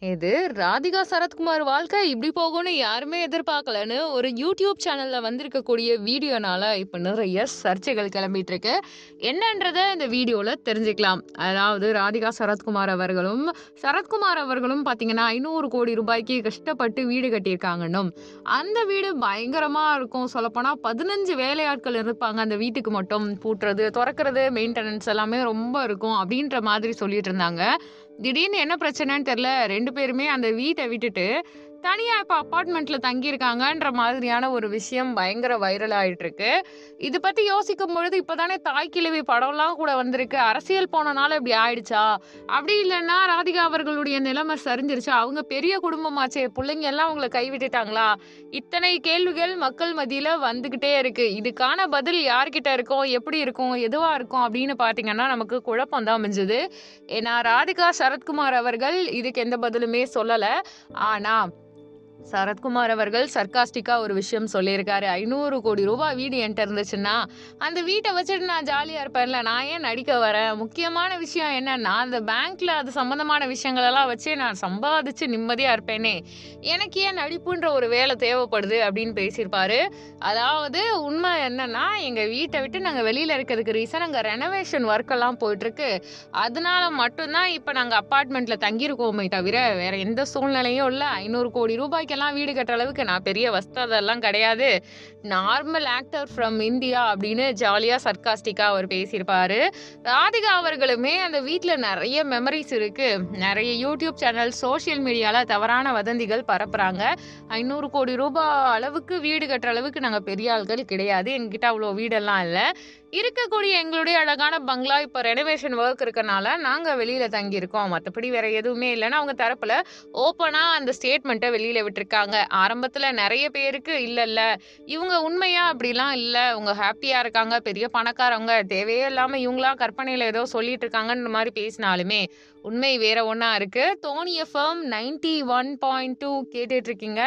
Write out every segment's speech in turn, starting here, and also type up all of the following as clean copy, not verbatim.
இது ராதிகா சரத்குமார் வாழ்க்கை இப்படி போகும்னு யாருமே எதிர்பார்க்கலன்னு ஒரு யூடியூப் சேனல்ல வந்திருக்கக்கூடிய வீடியோனால இப்ப நிறைய சர்ச்சைகள் கிளம்பிட்டு இருக்கு. என்னன்றத இந்த வீடியோல தெரிஞ்சுக்கலாம். அதாவது ராதிகா சரத்குமார் அவர்களும் பாத்தீங்கன்னா 500 கோடி ரூபாய்க்கு கஷ்டப்பட்டு வீடு கட்டியிருக்காங்கன்னும், அந்த வீடு பயங்கரமா இருக்கும். சொல்லப்போனா 15 வேலையாட்கள் இருப்பாங்க அந்த வீட்டுக்கு மட்டும். பூட்டுறது திறக்கிறது மெயின்டெனன்ஸ் எல்லாமே ரொம்ப இருக்கும் அப்படின்ற மாதிரி சொல்லிட்டு இருந்தாங்க. திடீர்னு என்ன பிரச்சனைன்னு தெரியல. 2 பேருமே அந்த வீட்ட விட்டுட்டு, தனியா இப்ப அபார்ட்மெண்ட்ல தங்கியிருக்காங்கன்ற மாதிரியான ஒரு விஷயம் பயங்கர வைரல் ஆயிட்டு இருக்கு. இது பத்தி யோசிக்கும் பொழுது இப்பதானே தாய் கிழவி படம்லாம் கூட வந்திருக்கு. அரசியல் போனனால இப்படி ஆயிடுச்சா? அப்படி இல்லன்னா ராதிகா அவர்களுடைய நிலைமை சரிஞ்சிருச்சா? அவங்க பெரிய குடும்பமாச்சே, புள்ளைங்க எல்லாம் அவங்கள கைவிட்டுட்டாங்களா? இத்தனை கேள்விகள் மக்கள் மத்தியில வந்துகிட்டே இருக்கு. இதுக்கான பதில் யார்கிட்ட இருக்கும்? எப்படி இருக்கும்? எதுவா இருக்கும்? அப்படின்னு பாத்தீங்கன்னா நமக்கு குழப்பம் தான் மிஞ்சுது. ஏன்னா ராதிகா சரத்குமார் அவர்கள் இதுக்கு எந்த பதிலுமே சொல்லல. ஆனா சரத்குமார் அவர்கள் சர்க்காஸ்டிக்கா ஒரு விஷயம் சொல்லியிருக்காரு. 500 கோடி ரூபாய் வீடு என்கிட்ட இருந்துச்சுன்னா அந்த வீட்டை வச்சுட்டு நான் ஜாலியா இருப்பேன்ல, நான் ஏன் நடிக்க வரேன்? முக்கியமான விஷயம் என்னன்னா அந்த பேங்க்ல அது சம்பந்தமான விஷயங்கள் எல்லாம் வச்சு நான் சம்பாதிச்சு நிம்மதியா இருப்பேனே, எனக்கு ஏன் நடிப்புன்ற ஒரு வேலை தேவைப்படுது அப்படின்னு பேசியிருப்பாரு. அதாவது உண்மை என்னன்னா, எங்க வீட்டை விட்டு நாங்க வெளியில இருக்கிறதுக்கு ரீசன் அங்க ரெனோவேஷன் ஒர்க் எல்லாம் போயிட்டு இருக்கு. அதனால மட்டும்தான் இப்ப நாங்க அபார்ட்மெண்ட்ல தங்கியிருக்கோமே தவிர வேற எந்த சூழ்நிலையும் இல்ல. 500 கோடி ரூபாய்க்கெல்லாம் வீடு கட்டுற அளவுக்கு நான் பெரிய வஸ்ததெல்லாம் கிடையாது. நார்மல் ஆக்டர் ஃப்ரம் இந்தியா அப்படின்னு ஜாலியா சர்க்காஸ்டிக்கா அவர் பேசியிருப்பாரு. ராதிகா அவர்களுமே அந்த வீட்ல நிறைய மெமரிஸ் இருக்கு. நிறைய யூடியூப் சேனல், சோசியல் மீடியால தவறான வதந்திகள் பரப்புறாங்க. 500 கோடி ரூபாய் அளவுக்கு வீடு கட்டுற அளவுக்கு நாங்க பெரிய ஆள்கள் கிடையாது. எங்ககிட்ட அவ்வளோ வீடெல்லாம் இல்ல. இருக்கக்கூடிய எங்களுடைய அழகான பங்களா இப்ப ரெனோவேஷன் ஒர்க் இருக்கனால நாங்க வெளியில தங்கி இருக்கோம். மத்தபடி வேற எதுவுமே இல்லைன்னு அவங்க தரப்புல ஓப்பனா அந்த ஸ்டேட்மெண்ட்டை வெளியில விட்டுருக்காங்க. ஆரம்பத்துல நிறைய பேருக்கு இல்ல இவங்க உண்மையா அப்படிலாம் இல்ல, அவங்க ஹாப்பியா இருக்காங்க, பெரிய பணக்காரவங்க, தேவையே இல்லாம இவங்களா கற்பனையில ஏதோ சொல்லிட்டு இருக்காங்கன்ற மாதிரி பேசினாலுமே உண்மை வேற ஒண்ணா இருக்கு. தோனி எஃப்எம் 91.2 கேட்டுட்டு இருக்கீங்க.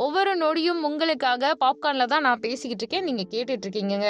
ஒவ்வொரு நொடியும் உங்களுக்காக பாப்கார்ன்ல தான் நான் பேசிக்கிட்டு இருக்கேன். நீங்க கேட்டுட்டு இருக்கீங்க.